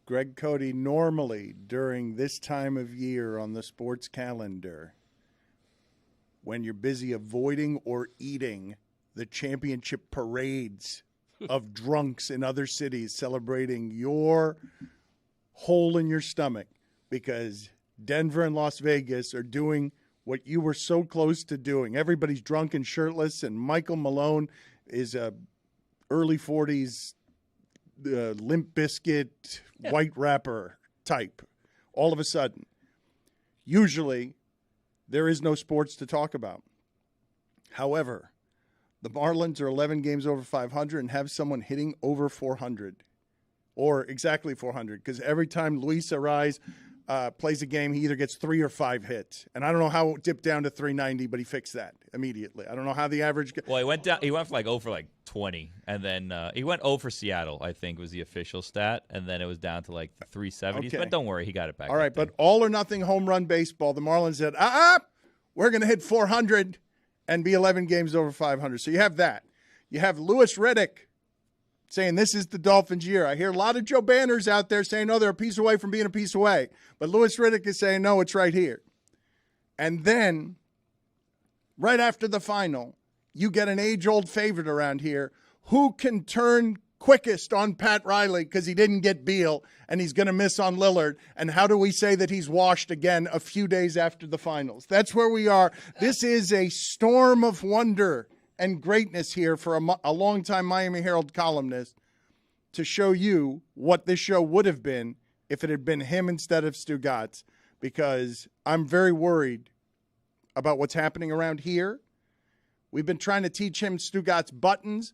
Greg Cody, normally during this time of year on the sports calendar, when you're busy avoiding or eating the championship parades of drunks in other cities celebrating your hole in your stomach because Denver and Las Vegas are doing what you were so close to doing. Everybody's drunk and shirtless, and Michael Mallone is a early 40s Limp Bizkit white rapper type. All of a sudden, usually there is no sports to talk about. However, the Marlins are 11 games over 500 and have someone hitting over 400 or exactly 400 because every time Luis Arraez plays a game, he either gets 3 or 5 hits. And I don't know how it dipped down to 390, but he fixed that immediately. I don't know how the average – Well, he went down. He went for like 0 for like 20, and then he went 0 for Seattle, I think was the official stat, and then it was down to like 370s. Okay. But don't worry, he got it back. All right, but all or nothing home run baseball, the Marlins said, we're going to hit 400 and be 11 games over 500. So you have that. You have Louis Riddick saying this is the Dolphins' year. I hear a lot of Joe Banners out there saying, they're a piece away from being a piece away. But Louis Riddick is saying, no, it's right here. And then, right after the final, you get an age-old favorite around here. Who can turn quickest on Pat Riley because he didn't get Beal and he's going to miss on Lillard? And how do we say that he's washed again a few days after the finals? That's where we are. This is a storm of wonder and greatness here for a longtime Miami Herald columnist to show you what this show would have been if it had been him instead of Stugotz, because I'm very worried about what's happening around here. We've been trying to teach him Stugotz buttons.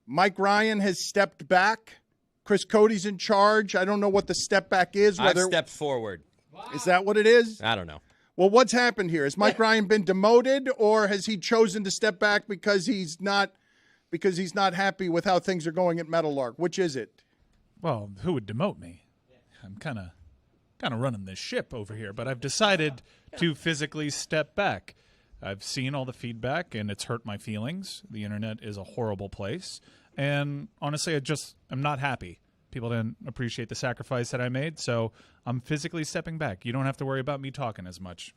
Mike Ryan has stepped back. Chris Cody's in charge. I don't know what the step back is. I've stepped forward. Is that what it is? I don't know. Well, what's happened here? Has Mike Ryan been demoted, or has he chosen to step back because he's not happy with how things are going at Meadowlark? Which is it? Well, who would demote me? I'm kind of running this ship over here, but I've decided to physically step back. I've seen all the feedback, and it's hurt my feelings. The internet is a horrible place, and honestly, I'm not happy. People didn't appreciate the sacrifice that I made, so I'm physically stepping back. You don't have to worry about me talking as much.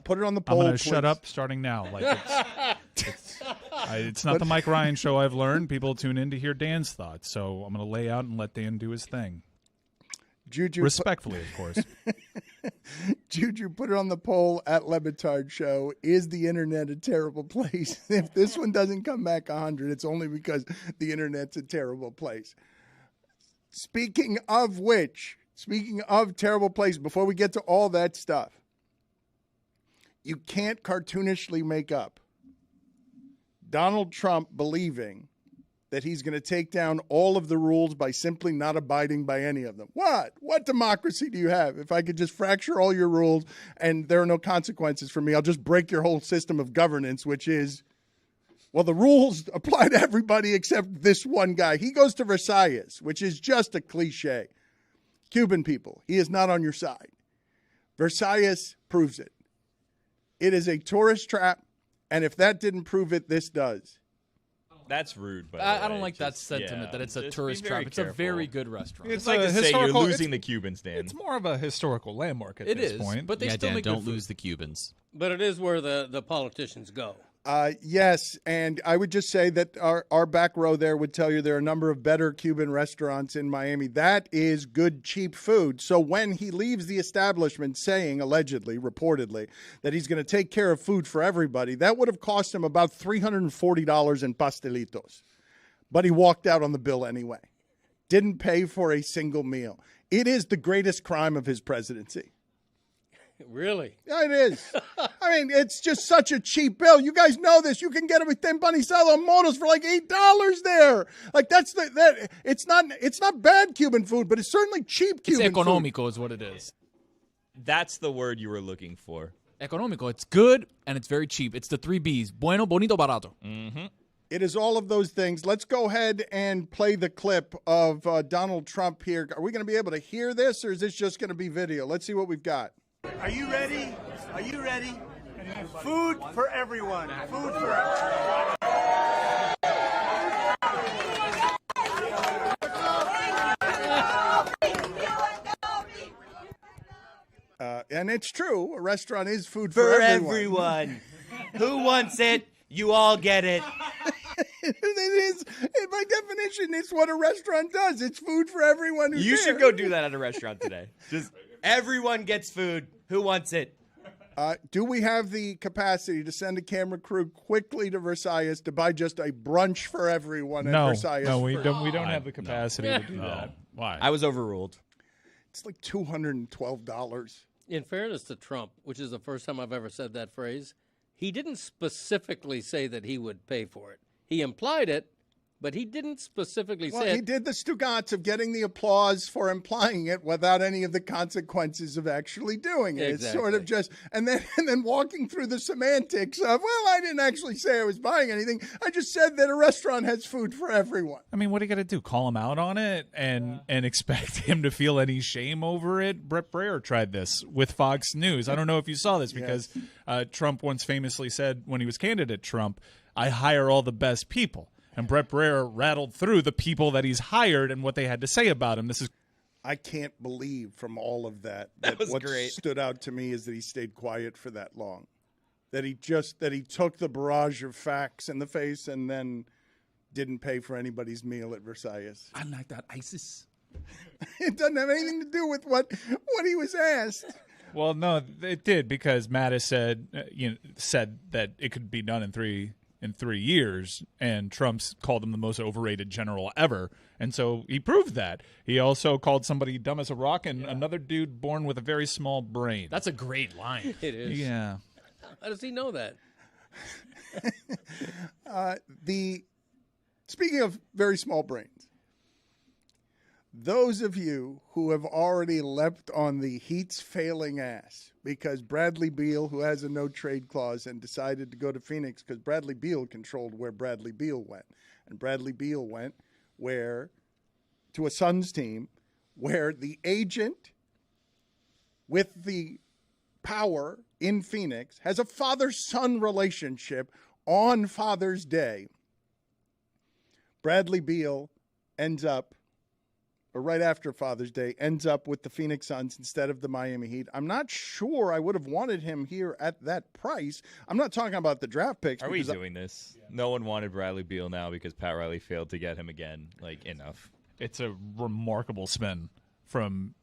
Put it on the poll, I'm going to please. shut up starting now. Like it's not the Mike Ryan show. I've learned people tune in to hear Dan's thoughts, so I'm going to lay out and let Dan do his thing. Juju, respectfully, of course. Juju, put it on the poll at LeBatard Show. Is the internet a terrible place? If this one doesn't come back 100, it's only because the internet's a terrible place. Speaking of terrible place, before we get to all that stuff, you can't cartoonishly make up Donald Trump believing that he's going to take down all of the rules by simply not abiding by any of them. What democracy do you have? If I could just fracture all your rules and there are no consequences for me, I'll just break your whole system of governance, which is, well, the rules apply to everybody except this one guy. He goes to Versailles, which is just a cliche. Cuban people, he is not on your side. Versailles proves it. It is a tourist trap, and if that didn't prove it, this does. That's rude. But I don't like that sentiment that it's a tourist trap. It's a very good restaurant. It's like to say you're losing the Cubans, Dan. It's more of a historical landmark at this point. But they still Dan, make don't lose the Cubans. But it is where the politicians go. Yes, and I would just say that our back row there would tell you there are a number of better Cuban restaurants in Miami. That is good, cheap food. So when he leaves the establishment saying, allegedly, reportedly, that he's going to take care of food for everybody, that would have cost him about $340 in pastelitos. But he walked out on the bill anyway. Didn't pay for a single meal. It is the greatest crime of his presidency. Really? Yeah, it is. I mean, it's just such a cheap bill. You guys know this. You can get it with Tempanisado Motos for like $8 there. Like it's not bad Cuban food, but it's certainly cheap Cuban food. It's económico food. Is what it is. That's the word you were looking for. Económico. It's good and it's very cheap. It's the 3 B's. Bueno, bonito, barato. Mm-hmm. It is all of those things. Let's go ahead and play the clip of Donald Trump here. Are we going to be able to hear this, or is this just going to be video? Let's see what we've got. Are you ready? Are you ready? Food for everyone. Food for everyone. And it's true. A restaurant is food for For everyone. everyone. Who wants it? You all get it. It is, by definition, it's what a restaurant does. It's food for everyone who's You there. should go do that at a restaurant today. Just everyone gets food. Who wants it? Do we have the capacity to send a camera crew quickly to Versailles to buy just a brunch for everyone at Versailles? No, we for- don't. We don't have the capacity to do that. Why? I was overruled. It's like $212. In fairness to Trump, which is the first time I've ever said that phrase, he didn't specifically say that he would pay for it. He implied it, but he didn't specifically Well, say he it. did the Stugotz of getting the applause for implying it without any of the consequences of actually doing it. It's sort of Exactly. just, and then walking through the semantics of, well, I didn't actually say I was buying anything. I just said that a restaurant has food for everyone. I mean, what are you going to do? Call him out on it and expect him to feel any shame over it? Brett Breyer tried this with Fox News. I don't know if you saw this because Trump once famously said when he was candidate Trump, I hire all the best people. And Brett Breyer rattled through the people that he's hired and what they had to say about him. This is I can't believe from all of that was what great. stood out to me is that he stayed quiet for that long. That he took the barrage of facts in the face and then didn't pay for anybody's meal at Versailles. I like that ISIS. It doesn't have anything to do with what he was asked. well, no, it did because Mattis said that it could be done in 3 years, and Trump's called him the most overrated general ever, and so he proved that. He also called somebody dumb as a rock and another dude born with a very small brain. That's a great line. It is. yeah. How does he know that? Speaking of very small brains, those of you who have already leapt on the Heat's failing ass because Bradley Beal, who has a no-trade clause, and decided to go to Phoenix because Bradley Beal controlled where Bradley Beal went. And Bradley Beal went to a Suns team where the agent with the power in Phoenix has a father-son relationship on Father's Day. Bradley Beal ends up, or right after Father's Day, ends up with the Phoenix Suns instead of the Miami Heat. I'm not sure I would have wanted him here at that price. I'm not talking about the draft picks. Are we doing this? No one wanted Bradley Beal now because Pat Riley failed to get him again. Like, enough. It's a remarkable spin from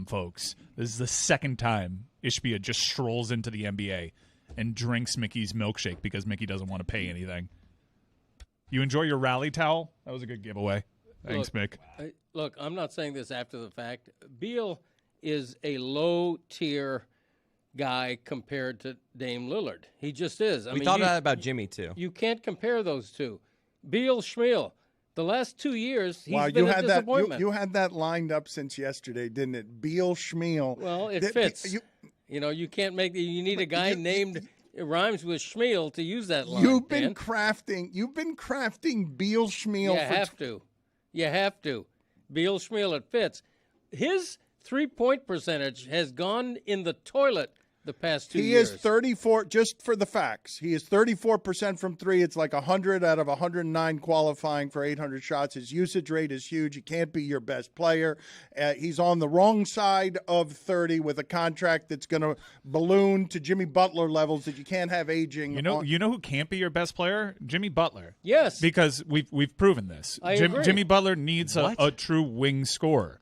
folks. This is the second time Ishbia just strolls into the NBA and drinks Mickey's milkshake because Mickey doesn't want to pay anything. You enjoy your rally towel? That was a good giveaway. Thanks, Mick. Look, I'm not saying this after the fact. Beal is a low-tier guy compared to Dame Lillard. He just is. I We mean, thought that about Jimmy, too. You can't compare those two. Beal, Schmiel. The last 2 years, he's Wow, been you a had that. disappointment. You had that lined up since yesterday, didn't it? Beal, Schmiel. Well, it Th- fits. you- You can't make. You need a guy named it rhymes with Schmiel to use that line. You've been Dan. crafting Beal, Schmiel. You have to. You have to. Beal, Schmiel, it fits. His 3-point percentage has gone in the toilet the past 2 He years. is 34, just for the facts. He is 34% from three. It's like 100 out of 109 qualifying for 800 shots. His usage rate is huge. He can't be your best player. He's on the wrong side of 30 with a contract that's going to balloon to Jimmy Butler levels that you can't have aging. You know who can't be your best player? Jimmy Butler. Yes. Because we've proven this. I agree. Jimmy Butler needs a true wing scorer.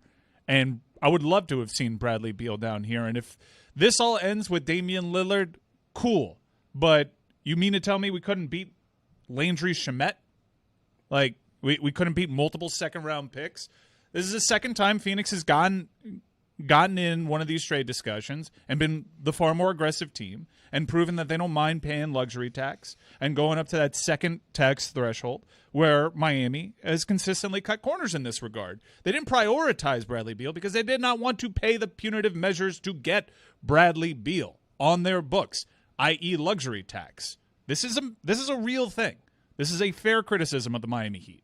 And I would love to have seen Bradley Beal down here. And if this all ends with Damian Lillard, cool. But you mean to tell me we couldn't beat Landry Shamet? Like, we couldn't beat multiple second-round picks? This is the second time Phoenix has gotten in one of these trade discussions and been the far more aggressive team and proven that they don't mind paying luxury tax and going up to that second tax threshold where Miami has consistently cut corners in this regard. They didn't prioritize Bradley Beal because they did not want to pay the punitive measures to get Bradley Beal on their books, i.e. luxury tax. This is a real thing. This is a fair criticism of the Miami Heat.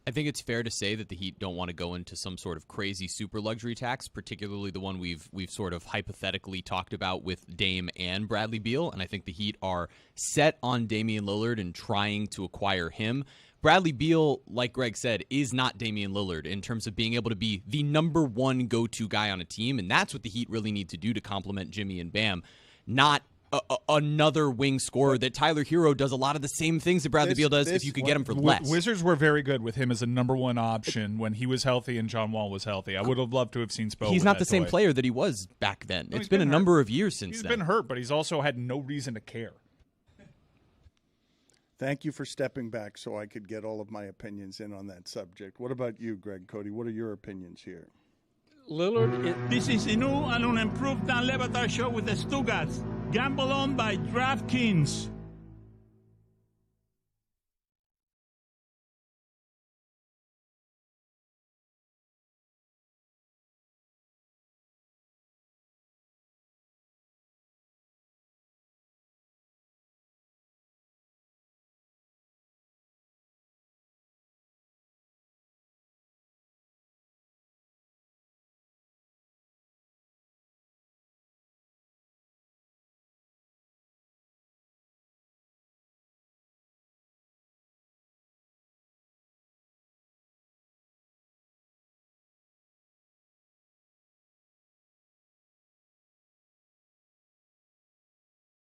I think it's fair to say that the Heat don't want to go into some sort of crazy super luxury tax, particularly the one we've sort of hypothetically talked about with Dame and Bradley Beal, and I think the Heat are set on Damian Lillard and trying to acquire him. Bradley Beal, like Greg said, is not Damian Lillard in terms of being able to be the number one go-to guy on a team, and that's what the Heat really need to do to complement Jimmy and Bam, not another wing scorer that Tyler Hero does a lot of the same things that Bradley Beal does if you could get him for less. Wizards were very good with him as a number one option when he was healthy and John Wall was healthy. I would have loved to have seen Spo. He's not the same player that he was back then. No, it's been a number of years since he's then. He's been hurt, but he's also had no reason to care. Thank you for stepping back so I could get all of my opinions in on that subject. What about you, Greg Cody? What are your opinions here? Lillard. This is a new and unimproved Dan Le Batard Show with the Stugotz. Gamble on by DraftKings.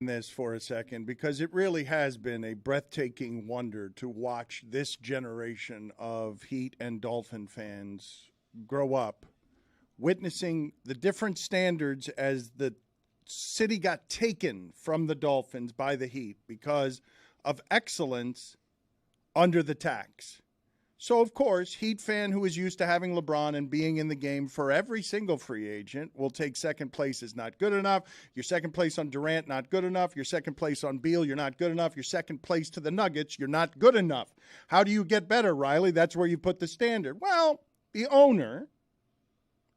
This for a second, because it really has been a breathtaking wonder to watch this generation of Heat and Dolphin fans grow up, witnessing the different standards as the city got taken from the Dolphins by the Heat because of excellence under the tax. So, of course, Heat fan who is used to having LeBron and being in the game for every single free agent will take second place is not good enough. Your second place on Durant, not good enough. Your second place on Beal, you're not good enough. Your second place to the Nuggets, you're not good enough. How do you get better, Riley? That's where you put the standard. Well, the owner,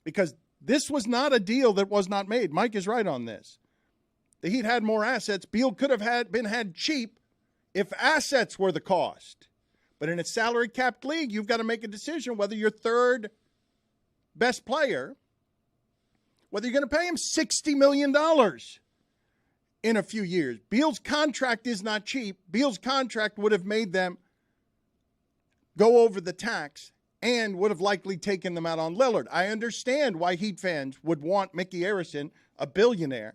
because this was not a deal that was not made. Mike is right on this. The Heat had more assets. Beal could have been had cheap if assets were the cost. But in a salary capped league, you've got to make a decision whether your third best player, whether you're going to pay him $60 million in a few years. Beal's contract is not cheap. Beal's contract would have made them go over the tax and would have likely taken them out on Lillard. I understand why Heat fans would want Mickey Arison, a billionaire,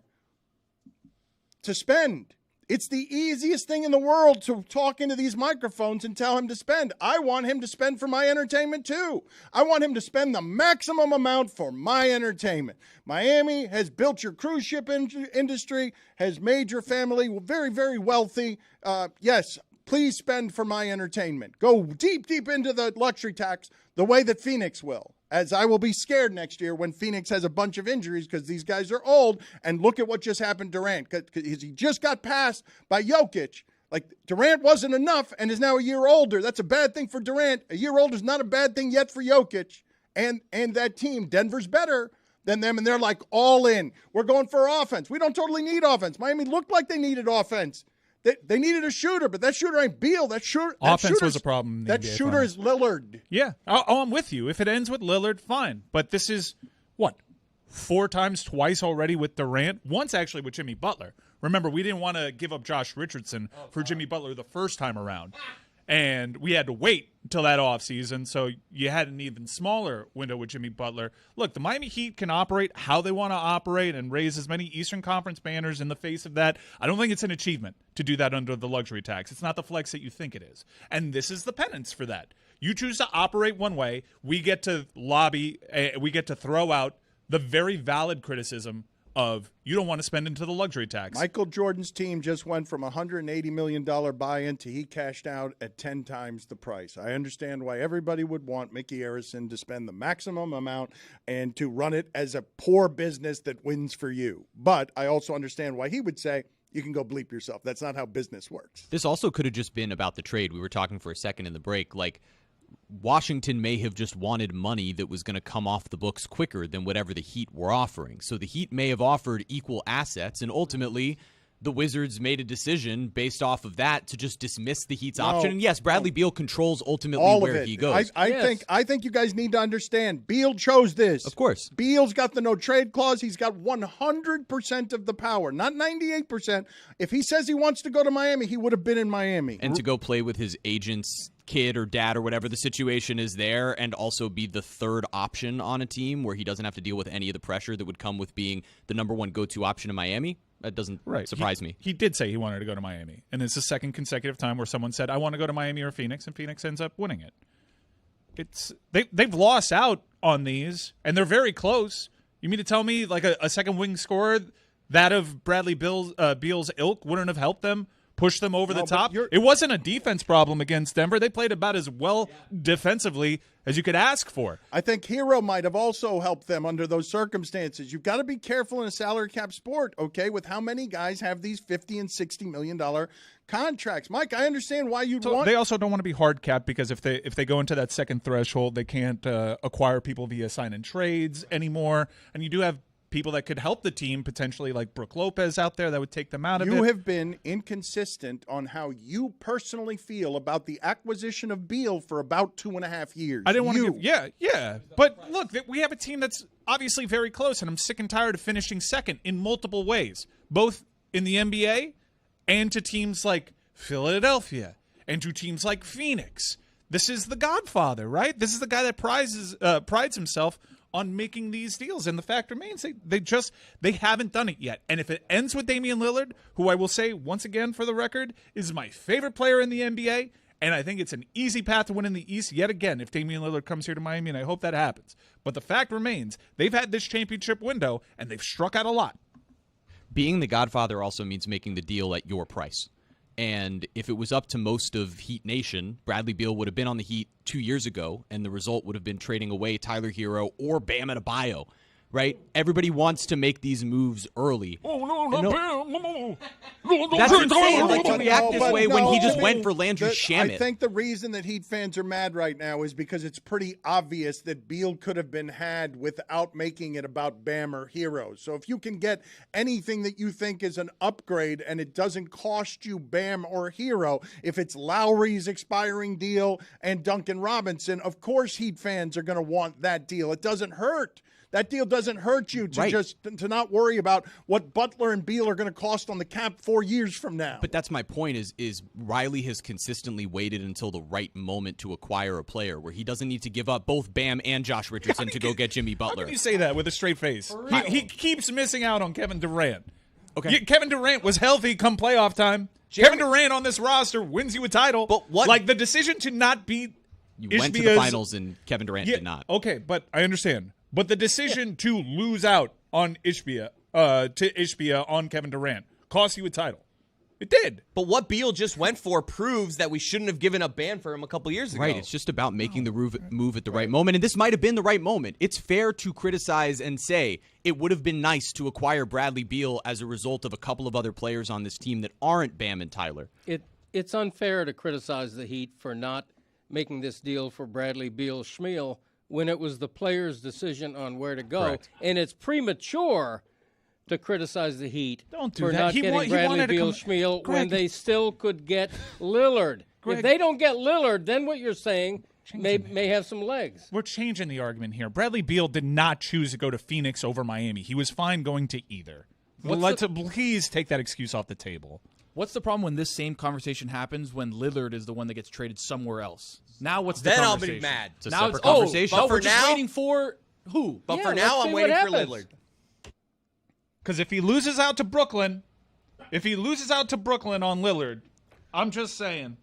to spend. It's the easiest thing in the world to talk into these microphones and tell him to spend. I want him to spend for my entertainment too. I want him to spend the maximum amount for my entertainment. Miami has built your cruise ship industry, has made your family very, very wealthy. Yes, please spend for my entertainment. Go deep, deep into the luxury tax the way that Phoenix will. As I will be scared next year when Phoenix has a bunch of injuries because these guys are old. And look at what just happened to Durant. Because he just got passed by Jokic. Like, Durant wasn't enough and is now a year older. That's a bad thing for Durant. A year older is not a bad thing yet for Jokic. And that team, Denver's better than them, and they're like all in. We're going for offense. We don't totally need offense. Miami looked like they needed offense. They needed a shooter, but that shooter ain't Beal. Offense was a problem in the That NBA shooter Finals. is Lillard. Yeah. Oh, I'm with you. If it ends with Lillard, fine. But this is, what, 4 times, twice already with Durant? Once actually with Jimmy Butler. Remember, we didn't want to give up Josh Richardson for Jimmy Butler the first time around. And we had to wait until that offseason, so you had an even smaller window with Jimmy Butler. Look, the Miami Heat can operate how they want to operate and raise as many Eastern Conference banners in the face of that. I don't think it's an achievement to do that under the luxury tax. It's not the flex that you think it is. And this is the penance for that. You choose to operate one way. We get to lobby, we get to throw out the very valid criticism of you don't want to spend into the luxury tax. Michael Jordan's team just went from $180 million buy-in to he cashed out at 10 times the price. I understand why everybody would want Mickey Arison to spend the maximum amount and to run it as a poor business that wins for you. But I also understand why he would say, you can go bleep yourself. That's not how business works. This also could have just been about the trade. We were talking for a second in the break. Like, Washington may have just wanted money that was going to come off the books quicker than whatever the Heat were offering. So the Heat may have offered equal assets, and ultimately the Wizards made a decision based off of that to just dismiss the Heat's option. And yes, Bradley Beal controls ultimately all where of it. he goes. I think you guys need to understand. Beal chose this. Of course. Beal's got the no trade clause. He's got 100% of the power, not 98%. If he says he wants to go to Miami, he would have been in Miami. And to go play with his agent's kid or dad or whatever the situation is there, and also be the third option on a team where he doesn't have to deal with any of the pressure that would come with being the number one go-to option in Miami. That doesn't surprise me. He did say he wanted to go to Miami, and it's the second consecutive time where someone said, I want to go to Miami or Phoenix, and Phoenix ends up winning it. They've lost out on these, and they're very close. You mean to tell me like a second wing scorer, that of Bradley Beal's ilk, wouldn't have helped them push them over the top? It wasn't a defense problem against Denver. They played about as well defensively as you could ask for. I think Hero might have also helped them under those circumstances. You've got to be careful in a salary cap sport, okay, with how many guys have these $50 and $60 million contracts. Mike, I understand why you'd want. They also don't want to be hard capped because if they go into that second threshold, they can't acquire people via sign and trades anymore. And you do have people that could help the team potentially, like Brook Lopez out there that would take them out of it. You have been inconsistent on how you personally feel about the acquisition of Beal for about 2.5 years. I didn't want to yeah. But look, we have a team that's obviously very close, and I'm sick and tired of finishing second in multiple ways, both in the NBA and to teams like Philadelphia and to teams like Phoenix. This is the Godfather, right? This is the guy that prides himself on making these deals, and the fact remains they haven't done it yet. And if it ends with Damian Lillard, who I will say once again for the record is my favorite player in the NBA, and I think it's an easy path to win in the East yet again if Damian Lillard comes here to Miami, and I hope that happens. But the fact remains they've had this championship window, and they've struck out a lot. Being the Godfather also means making the deal at your price. And if it was up to most of Heat Nation, Bradley Beal would have been on the Heat 2 years ago, and the result would have been trading away Tyler Hero or Bam Adebayo, right? Everybody wants to make these moves early. That's insane, like, to react this way when he just went for Landry Shamet. I think the reason that Heat fans are mad right now is because it's pretty obvious that Beal could have been had without making it about Bam or Hero. So if you can get anything that you think is an upgrade and it doesn't cost you Bam or Hero, if it's Lowry's expiring deal and Duncan Robinson, of course Heat fans are going to want that deal. It doesn't hurt. That deal doesn't hurt you to not worry about what Butler and Beal are going to cost on the cap 4 years from now. But that's my point is Riley has consistently waited until the right moment to acquire a player where he doesn't need to give up both Bam and Josh Richardson to go get Jimmy Butler. How can you say that with a straight face? He keeps missing out on Kevin Durant. Okay. Kevin Durant was healthy come playoff time. Kevin Durant on this roster wins you a title. But what? Like the decision to not beat You went to the finals and Kevin Durant did not. Okay, but I understand. But the decision to lose out on Ishbia on Kevin Durant cost you a title. It did. But what Beal just went for proves that we shouldn't have given up Bam for him a couple years ago. Right. It's just about making the move at the right moment. And this might have been the right moment. It's fair to criticize and say it would have been nice to acquire Bradley Beal as a result of a couple of other players on this team that aren't Bam and Tyler. It's unfair to criticize the Heat for not making this deal for Bradley Beal Schmeal when it was the player's decision on where to go. Correct. And it's premature to criticize the Heat for not getting Bradley Beal Schmeal when they still could get Lillard. If they don't get Lillard, then what you're saying may have some legs. We're changing the argument here. Bradley Beal did not choose to go to Phoenix over Miami. He was fine going to either. Please take that excuse off the table. What's the problem when this same conversation happens when Lillard is the one that gets traded somewhere else? Now what's the conversation? Then I'll be mad. It's a separate conversation. But we're just waiting for who? But for now, I'm waiting for Lillard. Because if he loses out to Brooklyn on Lillard, I'm just saying,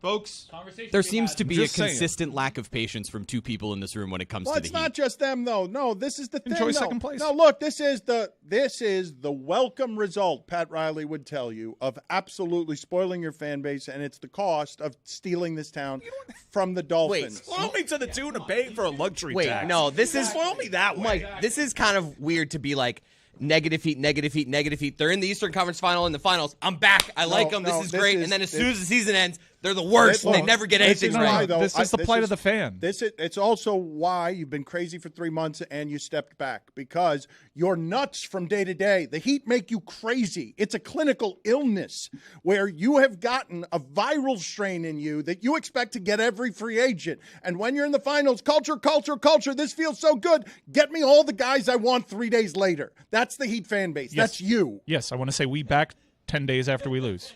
folks. There seems to be a consistent lack of patience from two people in this room when it comes to the Heat. It's not just them, though. No, this is the thing. Enjoy second place. No, look, this is the welcome result, Pat Riley would tell you, of absolutely spoiling your fan base, and it's the cost of stealing this town from the Dolphins. Spoil me to the tune of paying for a luxury tax. Wait, no, this is spoil me that way. Mike, this is kind of weird to be like, negative Heat. They're in the Eastern Conference Final in the finals. I'm back. I like them. This is great. And then as soon as the season ends, they're the worst. They never get anything right. This is the plight of the fan. It's also why you've been crazy for 3 months and you stepped back, because you're nuts from day to day. The Heat make you crazy. It's a clinical illness where you have gotten a viral strain in you that you expect to get every free agent. And when you're in the finals, culture, this feels so good. Get me all the guys I want 3 days later. That's the Heat fan base. Yes. That's you. Yes, I want to say we back 10 days after we lose.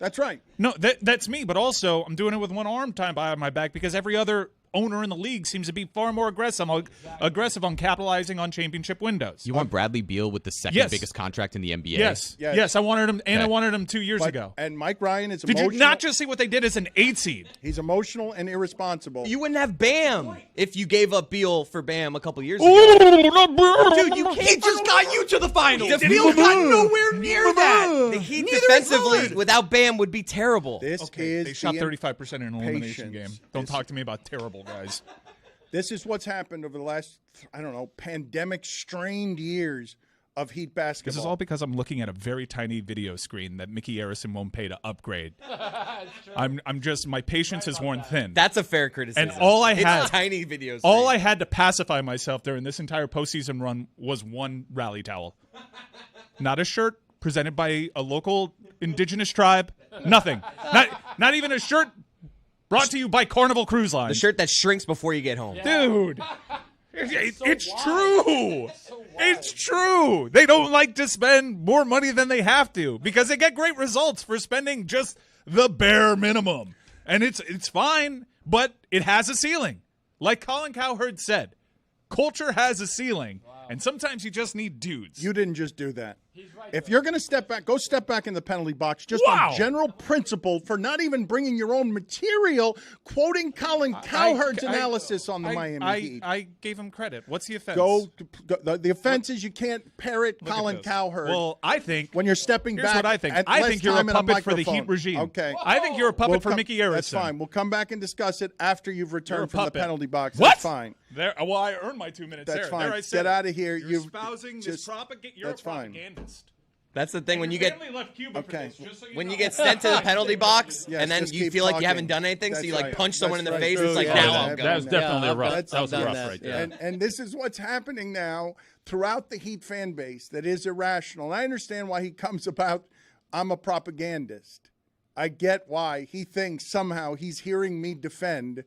That's right. No, that's me. But also, I'm doing it with one arm tied behind my back because every other owner in the league seems to be far more aggressive on capitalizing on championship windows. You want Bradley Beal with the second biggest contract in the NBA? Yes. I wanted him, and I wanted him 2 years ago. And Mike Ryan is Did emotional. you not just see what they did as an 8 seed? He's emotional and irresponsible. You wouldn't have Bam if you gave up Beal for Bam a couple years ago. Dude, you can't. He just got you to the finals. The Beal got nowhere near that. The Heat defensively without Bam would be terrible. This is They shot the 35% in an elimination patience. game. Don't talk to me about terrible guys. This is what's happened over the last, pandemic-strained years of Heat basketball. This is all because I'm looking at a very tiny video screen that Mickey Arison won't pay to upgrade. I'm just, my patience has worn thin. That's a fair criticism. And all I it's had, tiny videos. all I had to pacify myself during this entire postseason run was one rally towel. Not a shirt presented by a local indigenous tribe. Nothing. Not even a shirt brought to you by Carnival Cruise Line. The shirt that shrinks before you get home. Dude. It's true. It's true. They don't like to spend more money than they have to because they get great results for spending just the bare minimum. And it's fine, but it has a ceiling. Like Colin Cowherd said, culture has a ceiling, and sometimes you just need dudes. You didn't just do that. If you're going to step back, go step back in the penalty box just Wow. on general principle for not even bringing your own material, quoting Colin Cowherd's analysis on the Miami Heat. I gave him credit. What's the offense? The offense is you can't parrot Look at Colin this. Cowherd. Well, I think when you're stepping here's back. what I think. at I less think you're a time in puppet for the microphone. Heat regime. Okay. I think you're a puppet for Mickey Arison. That's fine. We'll come back and discuss it after you've You're a returned from the puppet. penalty box. What? That's fine. There. Well, I earned my 2 minutes That's there. fine. There I said Get out of here. You're You've espousing this just- propaganda. You're that's a fine. propagandist. That's the thing when you Your get family left Cuba for Okay. this, just so you when know. you get sent to the penalty box Yes, and then just you keep feel like you talking. haven't done anything, so That's you like right. punch someone in the That's face. right. It's like Yeah, now yeah, I'm yeah. going. That was definitely I've rough. done- That was I've done rough that, right yeah. there. And this is what's happening now throughout the Heat fan base that is irrational. And I understand why he comes about, I'm a propagandist. I get why he thinks somehow he's hearing me defend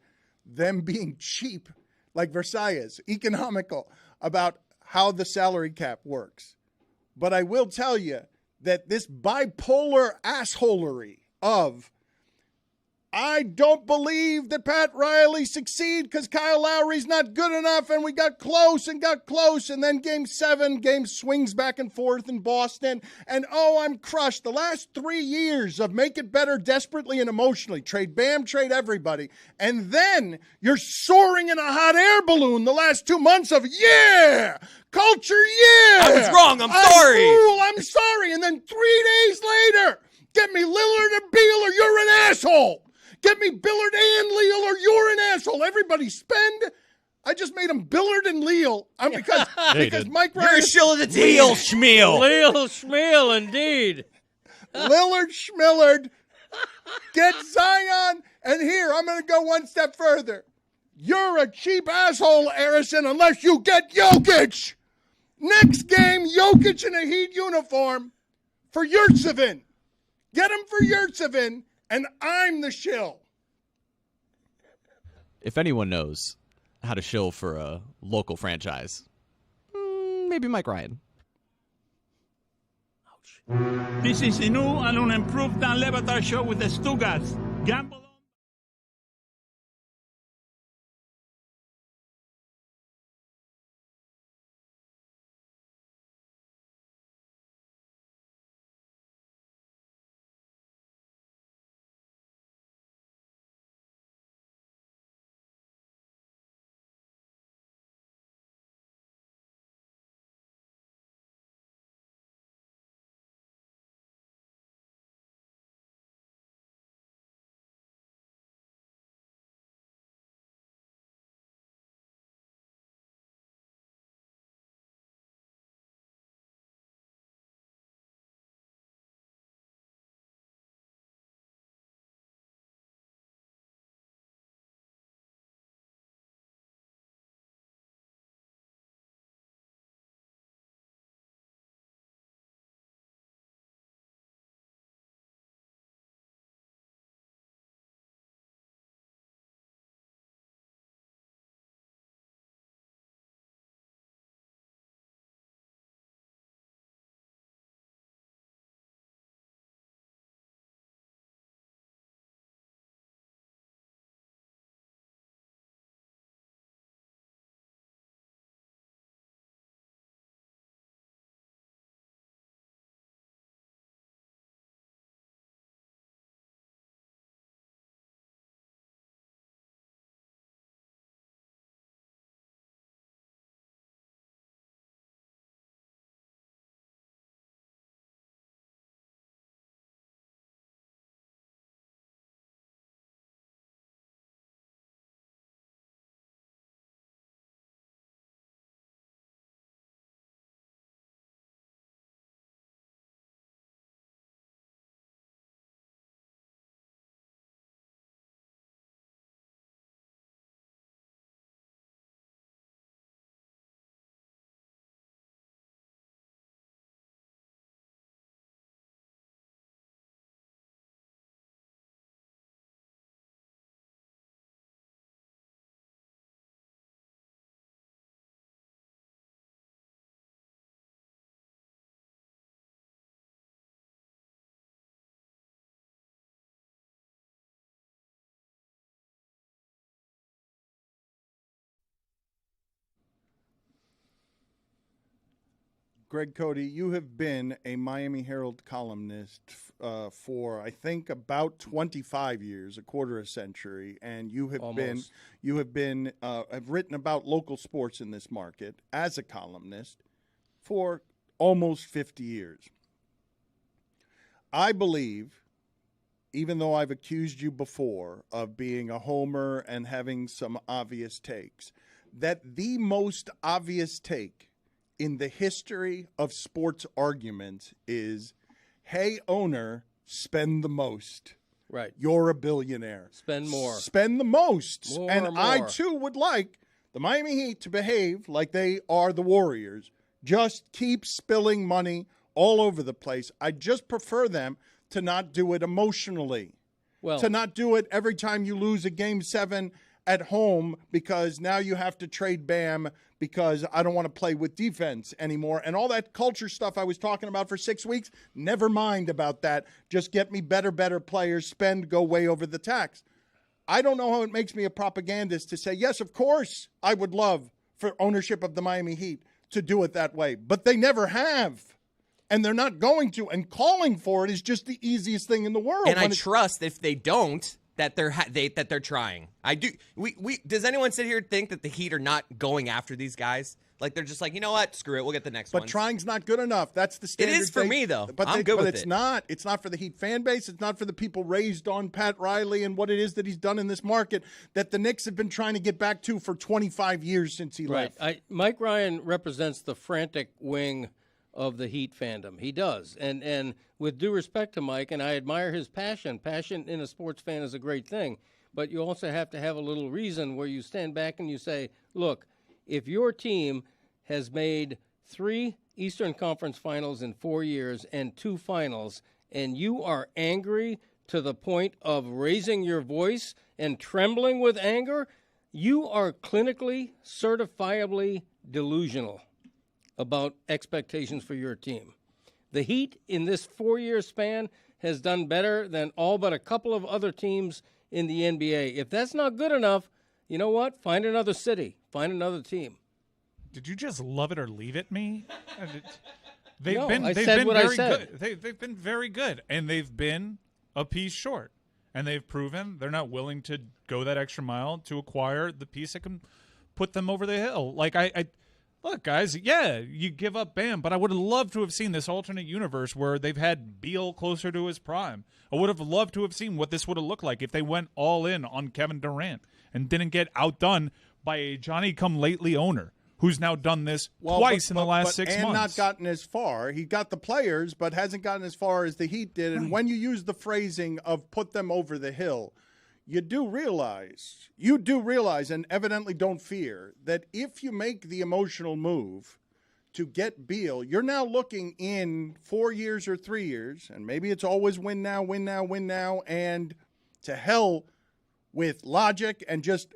them being cheap, like Versailles, economical, about how the salary cap works. But I will tell you that this bipolar assholery of I don't believe that Pat Riley succeed because Kyle Lowry's not good enough, and we got close, and then game 7, game swings back and forth in Boston, and I'm crushed. The last 3 years of make it better desperately and emotionally, trade Bam, trade everybody, and then you're soaring in a hot air balloon the last 2 months of, culture, I was wrong. I'm sorry. Fool, I'm sorry. And then 3 days later, get me Lillard or Beal or you're an asshole. Get me Billard and Leal or you're an asshole. Everybody spend. I just made him Billard and Leal because Mike Ryan. You're a shill of the deal, Schmiel. Leo Schmiel, indeed. Lillard, Schmillard, get Zion. And here, I'm going to go one step further. You're a cheap asshole, Arison, unless you get Jokic. Next game, Jokic in a Heat uniform for Yurtsevin. Get him for Yurtsevin, and I'm the shill. If anyone knows how to shill for a local franchise, maybe Mike Ryan. This is the new and unimproved Dan Le Batard Show with the Stugotz. Gamble. Greg Cody, you have been a Miami Herald columnist for, I think, about 25 years, a quarter of a century, and you have have written about local sports in this market as a columnist for almost 50 years. I believe, even though I've accused you before of being a homer and having some obvious takes, that the most obvious take in the history of sports arguments is, hey, owner, spend the most. Right. You're a billionaire. Spend more. Spend the most. More, and more. I, too, would like the Miami Heat to behave like they are the Warriors. Just keep spilling money all over the place. I just prefer them to not do it emotionally. Well, to not do it every time you lose a Game 7 at home because now you have to trade Bam because I don't want to play with defense anymore. And all that culture stuff I was talking about for 6 weeks, never mind about that. Just get me better players, spend, go way over the tax. I don't know how it makes me a propagandist to say, yes, of course, I would love for ownership of the Miami Heat to do it that way. But they never have. And they're not going to. And calling for it is just the easiest thing in the world. And I trust if they don't, that they're trying. I do. Does anyone sit here and think that the Heat are not going after these guys? Like they're just like, you know what? Screw it. We'll get the next one. But trying's not good enough. That's the standard. It is for me though. But I'm good with it. But it's not. It's not for the Heat fan base. It's not for the people raised on Pat Riley and what it is that he's done in this market that the Knicks have been trying to get back to for 25 years since he left. Mike Ryan represents the frantic wing of the Heat fandom. He does. And with due respect to Mike, and I admire his passion. Passion in a sports fan is a great thing. But you also have to have a little reason where you stand back and you say, look, if your team has made 3 Eastern Conference finals in 4 years and 2 finals, and you are angry to the point of raising your voice and trembling with anger, you are clinically, certifiably delusional about expectations for your team. The Heat in this 4-year span has done better than all but a couple of other teams in the NBA. If that's not good enough, you know what? Find another city. Find another team. Did you just love it or leave it me? They've No, been I they've said been what I very said. good. They've been very good, and they've been a piece short. And they've proven they're not willing to go that extra mile to acquire the piece that can put them over the hill. Like I look, guys, yeah, you give up Bam, but I would have loved to have seen this alternate universe where they've had Beal closer to his prime. I would have loved to have seen what this would have looked like if they went all in on Kevin Durant and didn't get outdone by a Johnny-come-lately owner who's now done this twice in the last 6 months. And not gotten as far. He got the players, but hasn't gotten as far as the Heat did. And when you use the phrasing of put them over the hill, you do realize, and evidently don't fear, that if you make the emotional move to get Beal, you're now looking in 4 years or 3 years, and maybe it's always win now, and to hell with logic and just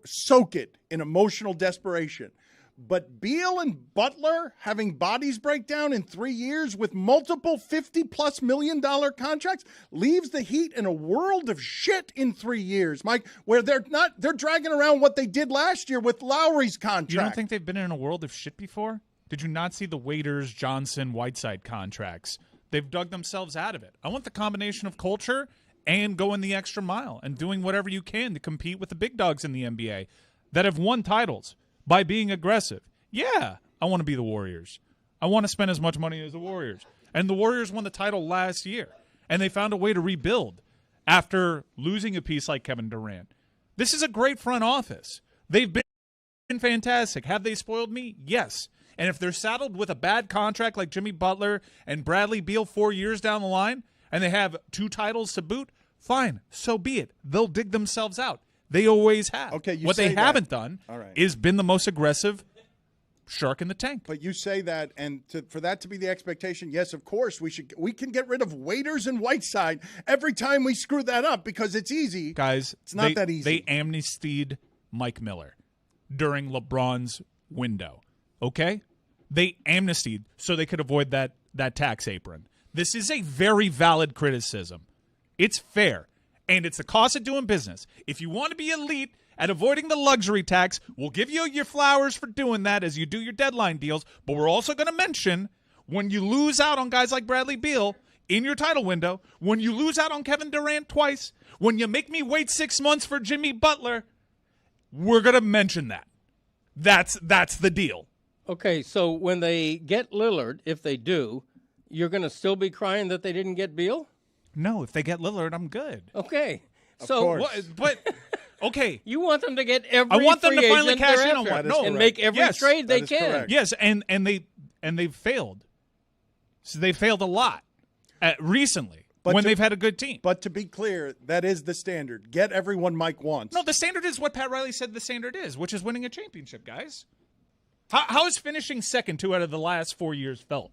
soak it in emotional desperation. But Beal and Butler having bodies break down in 3 years with multiple $50+ million contracts leaves the Heat in a world of shit in 3 years, Mike, where they're dragging around what they did last year with Lowry's contract. You don't think they've been in a world of shit before? Did you not see the Waiters, Johnson, Whiteside contracts? They've dug themselves out of it. I want the combination of culture and going the extra mile and doing whatever you can to compete with the big dogs in the NBA that have won titles by being aggressive. Yeah, I want to be the Warriors. I want to spend as much money as the Warriors. And the Warriors won the title last year, and they found a way to rebuild after losing a piece like Kevin Durant. This is a great front office. They've been fantastic. Have they spoiled me? Yes. And if they're saddled with a bad contract like Jimmy Butler and Bradley Beal 4 years down the line, and they have 2 titles to boot, fine, so be it. They'll dig themselves out. They always have. Okay, what they haven't done right. is been the most aggressive shark in the tank. But you say that, and for that to be the expectation, yes, of course, we can get rid of Waiters and Whiteside every time we screw that up because it's easy. Guys, it's not that easy. They amnestied Mike Miller during LeBron's window. Okay? They amnestied so they could avoid that tax apron. This is a very valid criticism. It's fair. And it's the cost of doing business. If you want to be elite at avoiding the luxury tax, we'll give you your flowers for doing that as you do your deadline deals. But we're also going to mention when you lose out on guys like Bradley Beal in your title window, when you lose out on Kevin Durant twice, when you make me wait 6 months for Jimmy Butler, we're going to mention that. That's the deal. Okay, so when they get Lillard, if they do, you're going to still be crying that they didn't get Beal? No, if they get Lillard, I'm good. Okay. So, but okay, you want them to get every I want them to free finally agent cash in they're on after one. No, and make every yes, trade they that is can. correct. yes, and they've failed. So they failed a lot recently when they've had a good team. But to be clear, that is the standard. Get everyone Mike wants. No, the standard is what Pat Riley said the standard is, which is winning a championship, guys. How is finishing second 2 out of the last 4 years felt?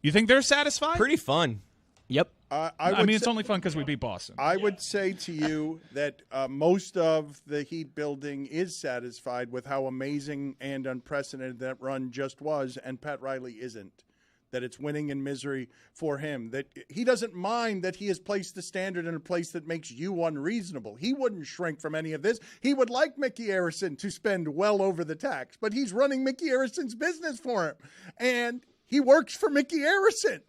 You think they're satisfied? Pretty fun. Yep. I mean, it's only fun because we beat Boston. I would say to you that most of the Heat building is satisfied with how amazing and unprecedented that run just was, and Pat Riley isn't. That it's winning in misery for him. That he doesn't mind that he has placed the standard in a place that makes you unreasonable. He wouldn't shrink from any of this. He would like Mickey Arison to spend well over the tax, but he's running Mickey Arison's business for him. And he works for Mickey Arison.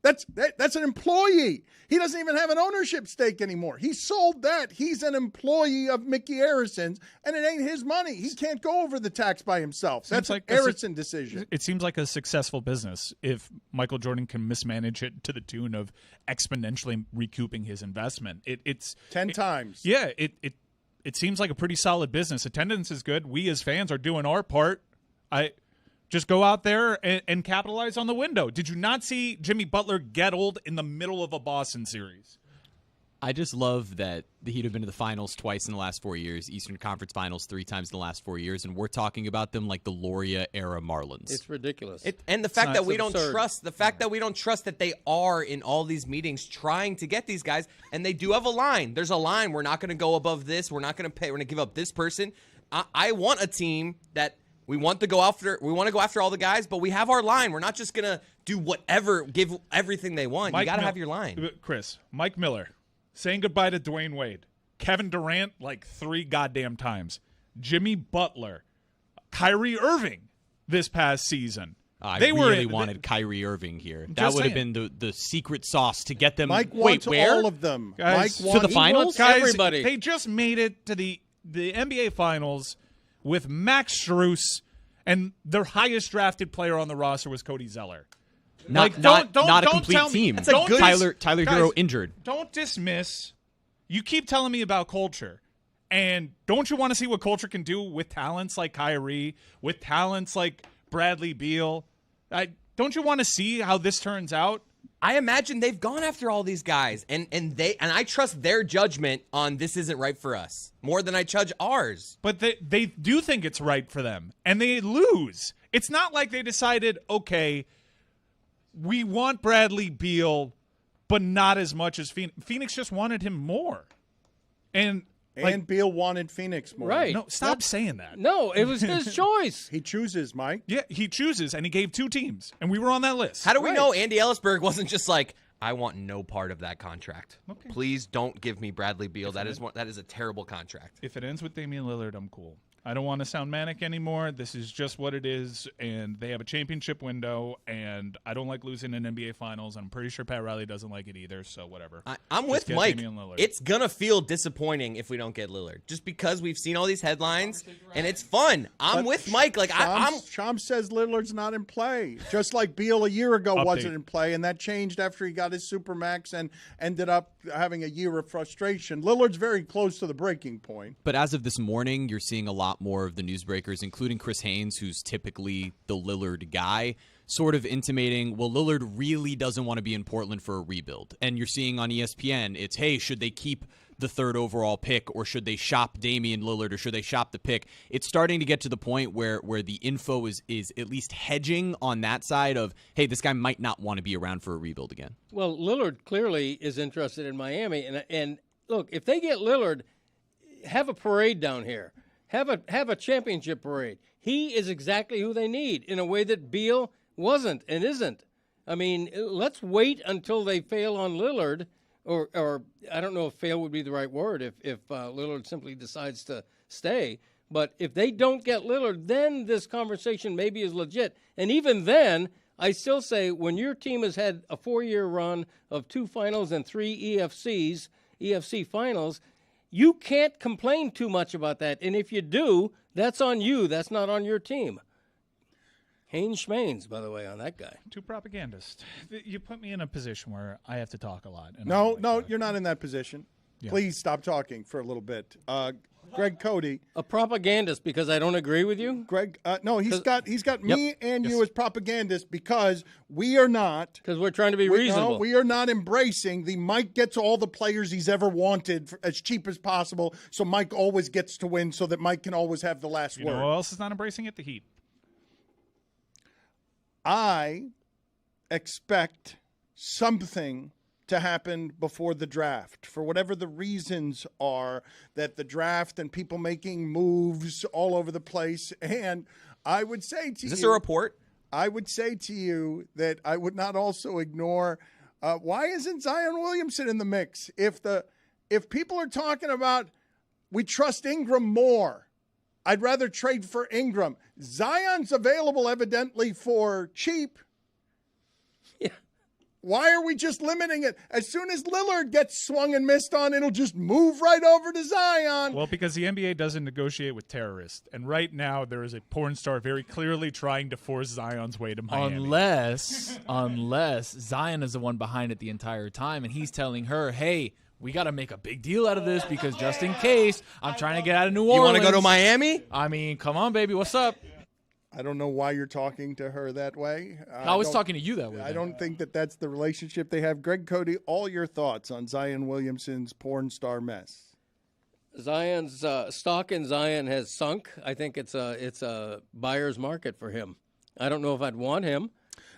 That's an employee. He doesn't even have an ownership stake anymore. He sold that. He's an employee of Mickey Arison's, and it ain't his money. He can't go over the tax by himself. That's like an Arison decision. It seems like a successful business if Michael Jordan can mismanage it to the tune of exponentially recouping his investment. It's 10 times. Yeah, it seems like a pretty solid business. Attendance is good. We as fans are doing our part. Just go out there and capitalize on the window. Did you not see Jimmy Butler get old in the middle of a Boston series? I just love that the Heat have been to the finals twice in the last 4 years, Eastern Conference Finals 3 times in the last 4 years, and we're talking about them like the Loria-era Marlins. It's ridiculous. And the fact that we don't absurd. trust, that they are in all these meetings trying to get these guys, and they do have a line. There's a line. We're not going to go above this. We're not going to pay. We're going to give up this person. I want a team that. We want to go after all the guys, but we have our line. We're not just going to do whatever, give everything they want. You got to have your line. Chris, Mike Miller saying goodbye to Dwayne Wade. Kevin Durant like 3 goddamn times. Jimmy Butler. Kyrie Irving this past season. I really wanted Kyrie Irving here. That would have been the secret sauce to get them. Mike wants all of them. Guys, Mike to the finals? Guys, everybody. They just made it to the NBA Finals with Max Strus, and their highest drafted player on the roster was Cody Zeller. Not a complete team. That's a good Tyler Hero injured. Don't dismiss. You keep telling me about culture, and don't you want to see what culture can do with talents like Kyrie, with talents like Bradley Beal? Don't you want to see how this turns out? I imagine they've gone after all these guys, and I trust their judgment on this isn't right for us more than I judge ours. But they do think it's right for them, and they lose. It's not like they decided, okay, we want Bradley Beal, but not as much as Phoenix. Phoenix just wanted him more. And Beal wanted Phoenix more. Right. No, stop saying that. No, it was his choice. He chooses, Mike. Yeah, he chooses, and he gave 2 teams, and we were on that list. How do we know Andy Ellisberg wasn't just like, I want no part of that contract. Okay. Please don't give me Bradley Beal. That is a terrible contract. If it ends with Damian Lillard, I'm cool. I don't want to sound manic anymore. This is just what it is, and they have a championship window, and I don't like losing in NBA Finals. I'm pretty sure Pat Riley doesn't like it either, so whatever. I'm Just with get Mike. Damian Lillard. It's going to feel disappointing if we don't get Lillard, just because we've seen all these headlines, and it's fun. I'm with Mike. Like Shams says Lillard's not in play, just like Beal a year ago wasn't in play, and that changed after he got his Supermax and ended up having a year of frustration. Lillard's very close to the breaking point. But as of this morning, you're seeing a lot more of the newsbreakers, including Chris Haynes, who's typically the Lillard guy, sort of intimating, well, Lillard really doesn't want to be in Portland for a rebuild. And you're seeing on ESPN, it's, hey, should they keep the 3rd overall pick, or should they shop Damian Lillard, or should they shop the pick? It's starting to get to the point where the info is at least hedging on that side of, hey, this guy might not want to be around for a rebuild again. Well, Lillard clearly is interested in Miami, and look, if they get Lillard, have a parade down here. Have a championship parade. He is exactly who they need in a way that Beal wasn't and isn't. I mean, let's wait until they fail on Lillard, or I don't know if fail would be the right word if Lillard simply decides to stay. But if they don't get Lillard, then this conversation maybe is legit. And even then, I still say when your team has had a 4-year run of 2 finals and 3 EFC finals, you can't complain too much about that. And if you do, that's on you. That's not on your team. Haynes Schmaines, by the way, on that guy. Too propagandist. You put me in a position where I have to talk a lot. And No, I don't like that. you're not in that position. Yeah. Please stop talking for a little bit. Greg Cody. A propagandist because I don't agree with you? Greg, no, he's got me and you as propagandists because we are not. Because we're trying to be reasonable. No, we are not embracing the Mike gets all the players he's ever wanted for, as cheap as possible, so Mike always gets to win, so that Mike can always have the last You word. know who else is not embracing it? The Heat. I expect something to happen before the draft for whatever the reasons are, that the draft and people making moves all over the place. And I would say to you, Is this a report? I would say to you that I would not also ignore why isn't Zion Williamson in the mix? If people are talking about we trust Ingram more, I'd rather trade for Ingram. Zion's available evidently for cheap. Yeah. Why are we just limiting it? As soon as Lillard gets swung and missed on, it'll just move right over to Zion. Well, because the NBA doesn't negotiate with terrorists. And right now there is a porn star very clearly trying to force Zion's way to Miami. Unless Zion is the one behind it the entire time, and he's telling her, hey, we got to make a big deal out of this because just in case, I'm trying to get out of New Orleans. You want to go to Miami? I mean, come on, baby. What's up? I don't know why you're talking to her that way. I was talking to you that way. I don't think that that's the relationship they have. Greg Cody, all your thoughts on Zion Williamson's porn star mess? Zion's stock in Zion has sunk. I think it's a buyer's market for him. I don't know if I'd want him.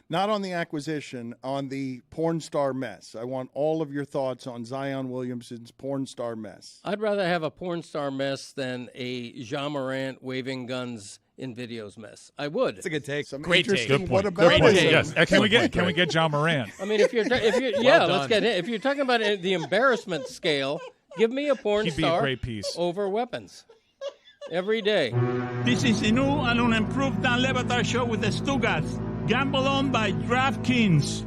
Not on the acquisition, on the porn star mess. I want all of your thoughts on Zion Williamson's porn star mess. I'd rather have a porn star mess than a Jean Morant waving guns in videos mess. I would. It's a good take. Some Great take. interesting. Good What point. about Good point. it? Yes. Can we get John Morant? I mean, if you're let's get it. If you're talking about the embarrassment scale, give me a porn He'd be a star great piece. over weapons every day. This is the new and unimproved Dan Le Batard Show with the Stugotz. Gamble on by DraftKings.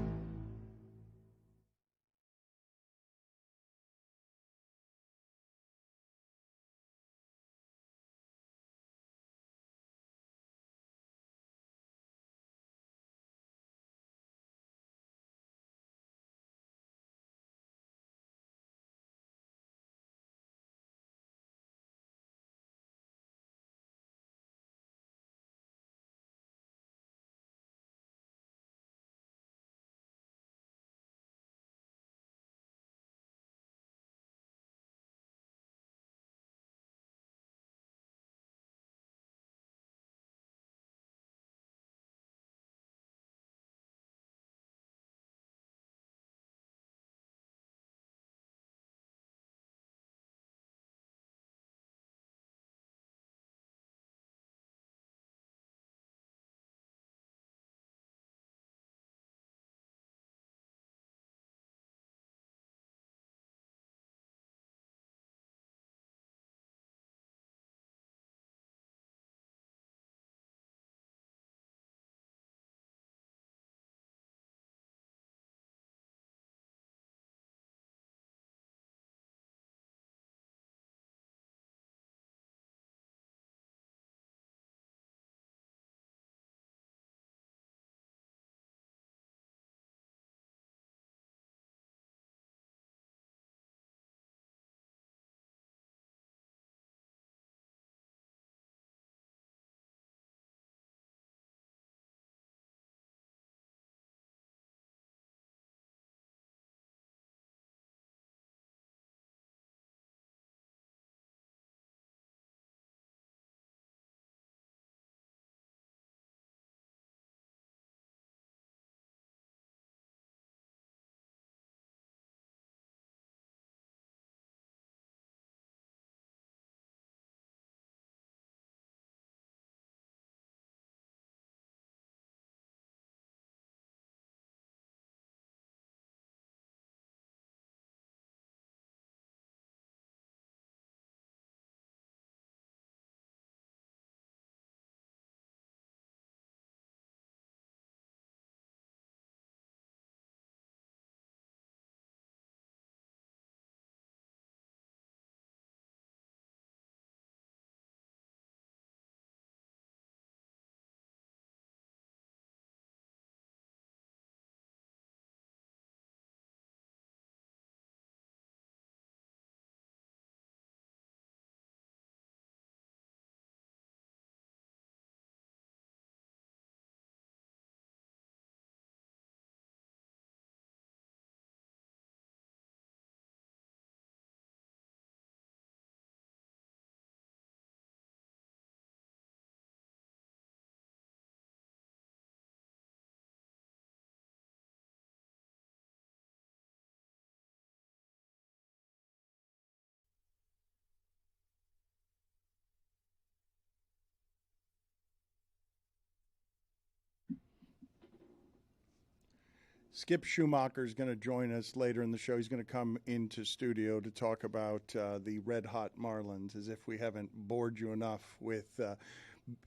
Skip Schumacher is going to join us later in the show. He's going to come into studio to talk about the red-hot Marlins, as if we haven't bored you enough with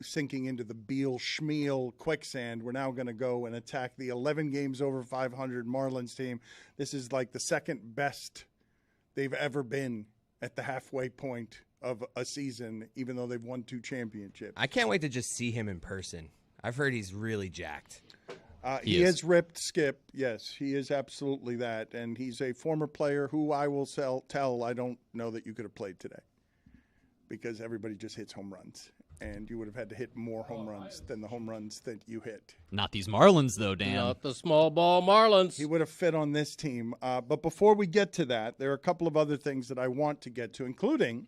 sinking into the Beal Schmiel quicksand. We're now going to go and attack the 11 games over 500 Marlins team. This is like the second best they've ever been at the halfway point of a season, even though they've won 2 championships. I can't wait to just see him in person. I've heard he's really jacked. He is ripped, Skip. Yes, he is absolutely that. And he's a former player who I will tell I don't know that you could have played today, because everybody just hits home runs. And you would have had to hit more home runs than the home runs that you hit. Not these Marlins, though, Dan. Not the small ball Marlins. He would have fit on this team. But before we get to that, there are a couple of other things that I want to get to, including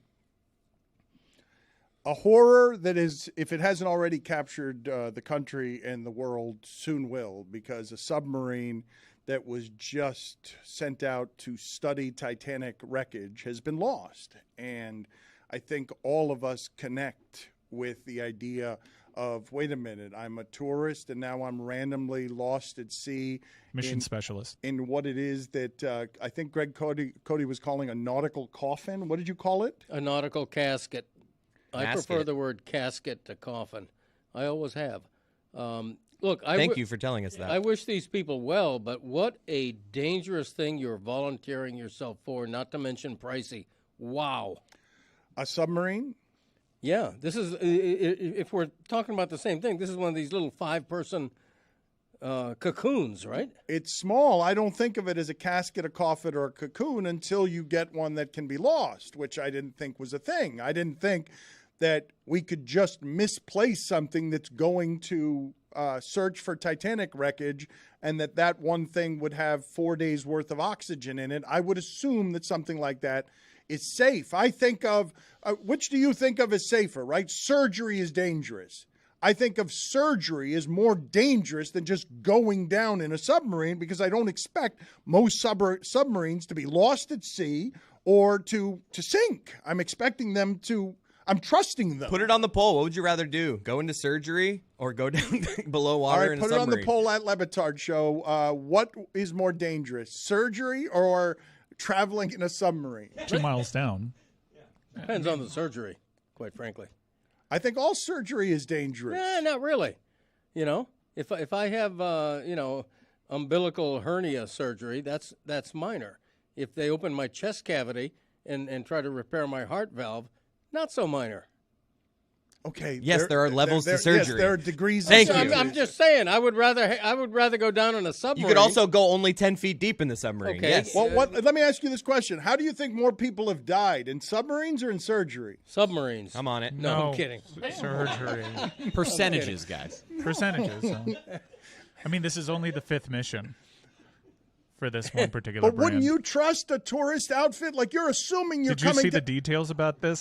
a horror that is, if it hasn't already captured the country and the world, soon will, because a submarine that was just sent out to study Titanic wreckage has been lost. And I think all of us connect with the idea of, wait a minute, I'm a tourist and now I'm randomly lost at sea. Mission specialist. In what it is that I think Greg Cody was calling a nautical coffin. What did you call it? A nautical casket. I prefer the word casket to coffin. I always have. Look, Thank you for telling us that. I wish these people well, but what a dangerous thing you're volunteering yourself for, not to mention pricey. Wow. A submarine? Yeah, this is, if we're talking about the same thing, this is one of these little 5-person cocoons, right? It's small. I don't think of it as a casket, a coffin, or a cocoon until you get one that can be lost, which I didn't think was a thing. I didn't think that we could just misplace something that's going to search for Titanic wreckage and that one thing would have 4 days worth of oxygen in it. I would assume that something like that is safe. I think of, which do you think of as safer, right? Surgery is dangerous. I think of surgery as more dangerous than just going down in a submarine, because I don't expect most submarines to be lost at sea or to sink. I'm expecting them to, I'm trusting them. Put it on the poll. What would you rather do? Go into surgery or go down below water All right, in a put submarine? it on the poll at LeBatard Show. What is more dangerous, surgery or traveling in a submarine? 2 miles down. Depends on the surgery, quite frankly. I think all surgery is dangerous. Not really. You know, if I have umbilical hernia surgery, that's minor. If they open my chest cavity and try to repair my heart valve, not so minor. Okay. Yes, there are levels to surgery. Yes, there are degrees. Thank of you. surgery. I'm just saying. I would rather go down in a submarine. You could also go only 10 feet deep in the submarine. Okay. Yes. Well, let me ask you this question. How do you think more people have died, in submarines or in surgery? Submarines. I'm on it. No, I'm kidding. Surgery. Percentages, guys. Percentages. I mean, this is only the 5th mission for this one particular But wouldn't brand. you trust a tourist outfit? Like, you're assuming you're Did you coming see to... the details about this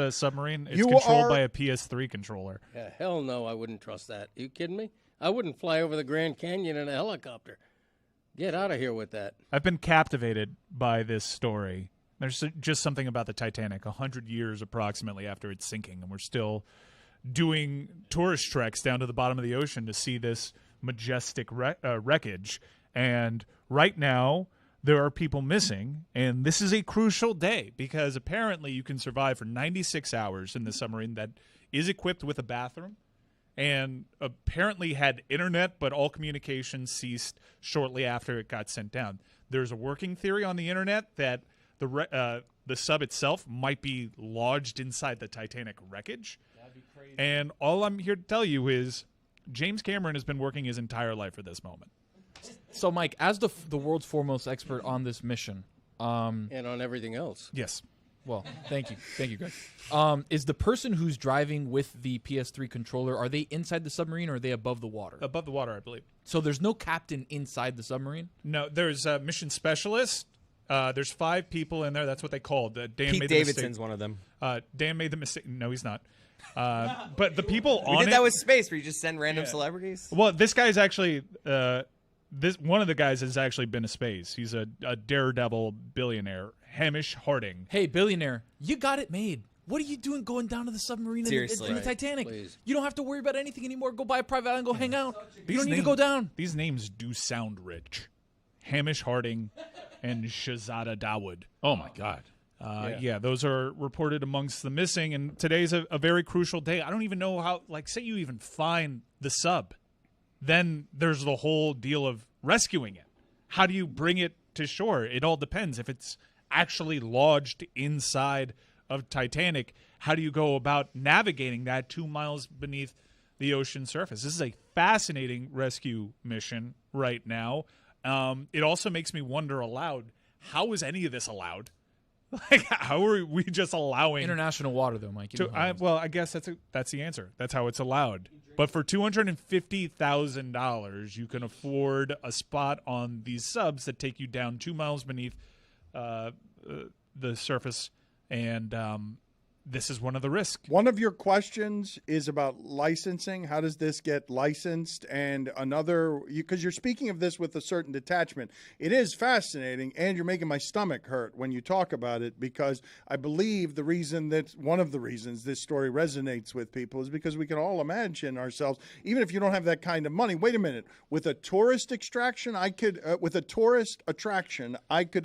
submarine? It's You controlled are- by a PS3 controller. Yeah, hell no, I wouldn't trust that. You kidding me? I wouldn't fly over the Grand Canyon in a helicopter. Get out of here with that. I've been captivated by this story. There's just something about the Titanic, 100 years approximately after it's sinking, and we're still doing tourist treks down to the bottom of the ocean to see this majestic wreckage. And right now, there are people missing, and this is a crucial day because apparently you can survive for 96 hours in the submarine that is equipped with a bathroom and apparently had internet, but all communication ceased shortly after it got sent down. There's a working theory on the internet that the sub itself might be lodged inside the Titanic wreckage. That'd be crazy. And all I'm here to tell you is James Cameron has been working his entire life for this moment. So, Mike, as the world's foremost expert on this mission, And on everything else. Yes. well, thank you, Greg. Is the person who's driving with the PS3 controller, are they inside the submarine or are they above the water? Above the water, I believe. So there's no captain inside the submarine? No, there's a mission specialist. There's 5 people in there. That's what they called. Dan Pete made Davidson's the one of them. Dan made the mistake. No, he's not. But the people We on did it. that with space, where you just send random celebrities. Well, this guy's actually one of the guys has actually been to space. He's a daredevil billionaire, Hamish Harding. Hey, billionaire, you got it made. What are you doing going down to the submarine Seriously. in the Titanic? Please. You don't have to worry about anything anymore. Go buy a private island, go hang out. You don't need to names- go down. These names do sound rich. Hamish Harding and Shahzada Dawood. Oh, my God. Yeah, those are reported amongst the missing, and today's a very crucial day. I don't even know how, like, say you even find the sub. Then there's the whole deal of rescuing it. How do you bring it to shore? It all depends. If it's actually lodged inside of Titanic, how do you go about navigating that 2 miles beneath the ocean surface? This is a fascinating rescue mission right now. It also makes me wonder aloud, how is any of this allowed? Like, how are we just allowing International water, though, Mike. You know how it is. well, I guess that's the answer. That's how it's allowed. But for $250,000, you can afford a spot on these subs that take you down 2 miles beneath the surface, and this is one of the risks. One of your questions is about licensing. How does this get licensed? And another, because you're speaking of this with a certain detachment, it is fascinating, and you're making my stomach hurt when you talk about it, because I believe the reason that one of the reasons this story resonates with people is because we can all imagine ourselves, even if you don't have that kind of money. Wait a minute, with a tourist extraction, I could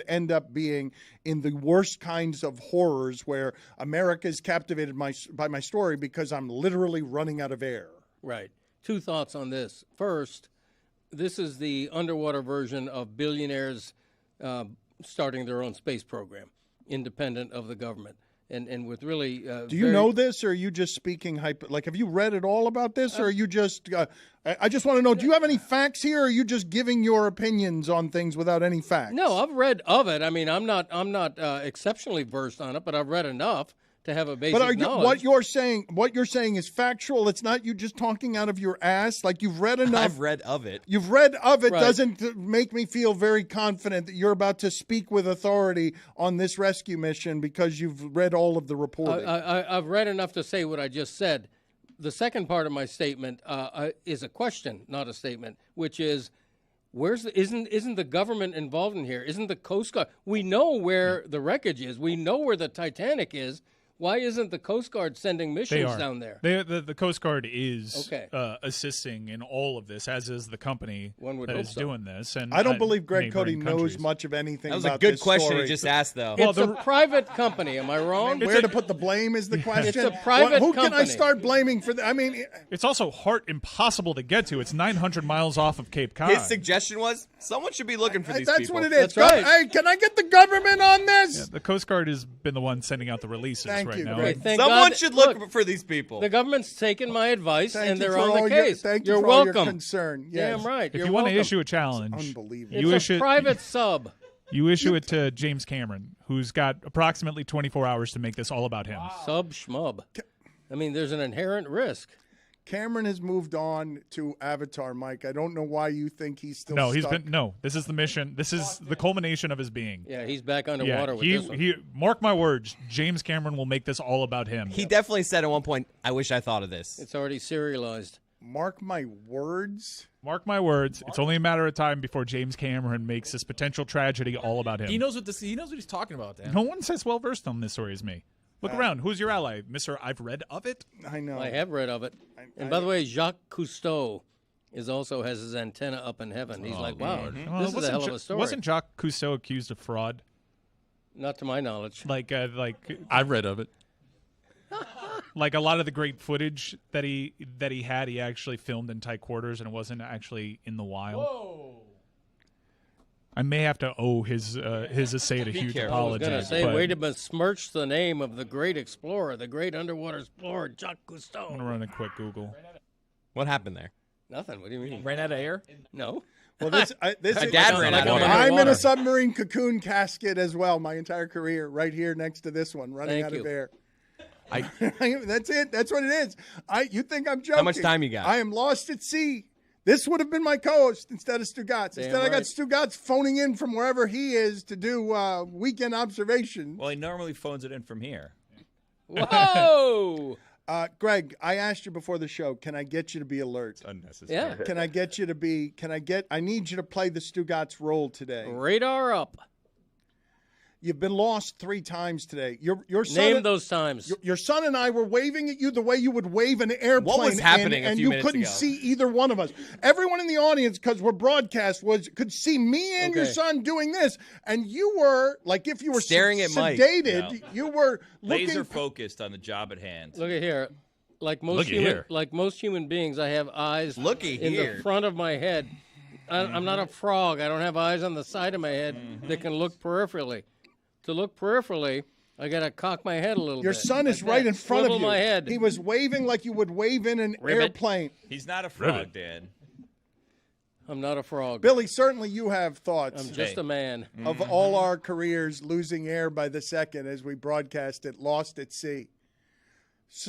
end up being in the worst kinds of horrors where America is captivated by my story because I'm literally running out of air. Right. Two thoughts on this. First, this is the underwater version of billionaires starting their own space program, independent of the government. And with really do you know this, or are you just speaking like, have you read at all about this, or are you just I just want to know, do you have any facts here, or are you just giving your opinions on things without any facts? No, I've read of it. I mean, I'm not exceptionally versed on it, but I've read enough to have a basic knowledge. What you're saying is factual. It's not you just talking out of your ass. Like, you've read enough. I've read of it. You've read of it. Right. Doesn't make me feel very confident that you're about to speak with authority on this rescue mission because you've read all of the reporting. I've read enough to say what I just said. The second part of my statement is a question, not a statement, which is, isn't the government involved in here? Isn't the Coast Guard? We know where the wreckage is. We know where the Titanic is. Why isn't the Coast Guard sending missions down there? The Coast Guard is Okay. assisting in all of this, as is the company One would that hope is so. doing this. And I don't believe Greg Cody neighboring knows countries. much of anything That was about a good this question story. you just asked, though. It's a private company. Am I wrong? Where to put the blame is the question. It's a private Who can I company. start blaming for that? I mean, It's also impossible to get to. It's 900 miles off of Cape Cod. His suggestion was someone should be looking for these that's people. what it is. That's right. Hey, can I get the government on this? The Coast Guard has been the one sending out the releases Thank right you, now. Greg. Thank Someone God- should look for these people. The government's taken my advice, Thank and you they're for on all the your- case. thank you You're for all welcome. your concern. Yes. Damn right. If You're you want to welcome. issue a challenge, Unbelievable. you It's issue a private sub. you issue it to James Cameron, who's got approximately 24 hours to make this all about him. Sub schmub. I mean, there's an inherent risk. Cameron has moved on to Avatar, Mike. I don't know why you think he's still He's stuck. been this is the mission. This is the culmination of his being. Yeah, he's back underwater with this one. he mark my words, James Cameron will make this all about him. He definitely said at one point, I wish I thought of this. It's already serialized. Mark my words. Mark my words, it's only a matter of time before James Cameron makes this potential tragedy all about him. He knows what he's talking about, Dan. No one's as well versed on this story as me. Look around. Who's your ally, Mr. I've read of it? I know. I have read of it. And by the way, Jacques Cousteau has his antenna up in heaven. He's like, wow, this is a hell of a story. Wasn't Jacques Cousteau accused of fraud? Not to my knowledge. Like I've read of it. Like a lot of the great footage that he had, he actually filmed in tight quarters and it wasn't actually in the wild. Whoa. I may have to owe his estate a huge careful. I was apology. going to say, but way to besmirch the name of the great explorer, the great underwater explorer, Jacques I'm gonna Cousteau. run a quick Google. What happened there? Nothing. What do you mean? Ran out of air? No. Well, this My is, dad ran like out of I'm water. I'm in underwater. a submarine cocoon casket as well. My entire career, right here next to this one, running Thank out of you. air. That's it. That's what it is. You think I'm joking? How much time you got? I am lost at sea. This would have been my co-host instead of Stugotz. Damn Instead, I got right. Stugotz phoning in from wherever he is to do weekend observation. Well, he normally phones it in from here. Whoa! Greg, I asked you before the show, can I get you to be alert? Unnecessary. Yeah. Can I get you to be, I need you to play the Stugotz role today. Radar up. You've been lost 3 times today. Your son, Name those times. Your son and I were waving at you the way you would wave an airplane. What was happening and a few you minutes couldn't ago? see either one of us. Everyone in the audience, because we're broadcast, could see me and your son doing this, and you were like if you were Staring at Mike. sedated. Yeah. You were looking Laser focused on the job at hand. Look at here. Like most human beings, I have eyes in the front of my head. I'm not a frog. I don't have eyes on the side of my head that can look peripherally. To look peripherally, I got to cock my head a little Your bit. son is like right that. in front of Swivel you. my head. He was waving like you would wave in an airplane. He's not a frog, Dan. I'm not a frog. Billy, certainly you have thoughts. I'm just a man. Of all our careers, losing air by the second as we broadcast it, lost at sea.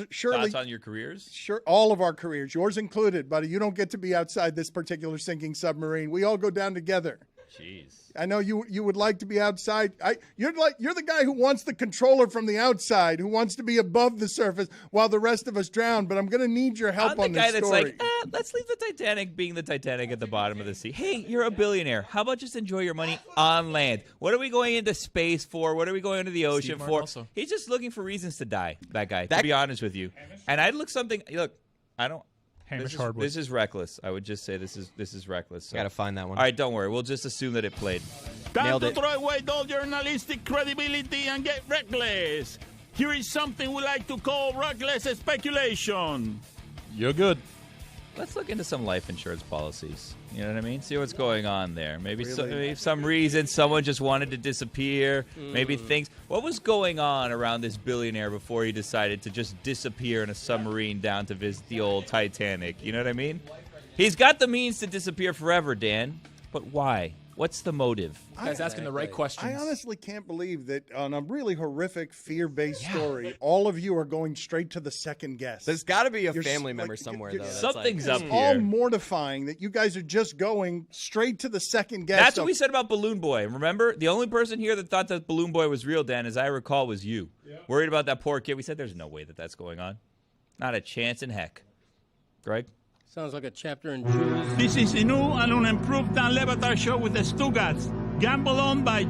Surely, Thoughts on your careers? sure, all of our careers, yours included, buddy. You don't get to be outside this particular sinking submarine. We all go down together. Jeez. I know you would like to be outside. You're the guy who wants the controller from the outside, who wants to be above the surface while the rest of us drown. But I'm going to need your help on I'm the this guy that's story. like, let's leave the Titanic being the Titanic at the bottom of the sea. Hey, you're a billionaire. How about just enjoy your money on land? What are we going into space for? What are we going into the ocean Steve for? Martin also. He's just looking for reasons to die, that guy, to be honest with you. And I'd look, I don't. Hamish Hardwood. This is reckless. I would just say this is reckless. So. Got to find that one. All right, don't worry. We'll just assume that it played. Time Nailed to it. throw away all journalistic credibility and get reckless. Here is something we like to call reckless speculation. You're good. Let's look into some life insurance policies. You know what I mean? See what's going on there. Maybe some reason someone just wanted to disappear. Maybe things. What was going on around this billionaire before he decided to just disappear in a submarine down to visit the old Titanic? You know what I mean? He's got the means to disappear forever, Dan. But why? What's the motive? Guys asking the right questions. I honestly can't believe that on a really horrific, fear-based story, all of you are going straight to the second guess. There's got to be a You're family like, member somewhere, though. that's Something's like, up all here. mortifying that you guys are just going straight to the second guess. That's what we said about Balloon Boy. Remember? The only person here that thought that Balloon Boy was real, Dan, as I recall, was you. Worried about that poor kid. We said there's no way that that's going on. Not a chance in heck. Greg? Sounds like a chapter in Jules. This is the new and unimproved Dan Le Batard Show with the Stugotz. Gamble on by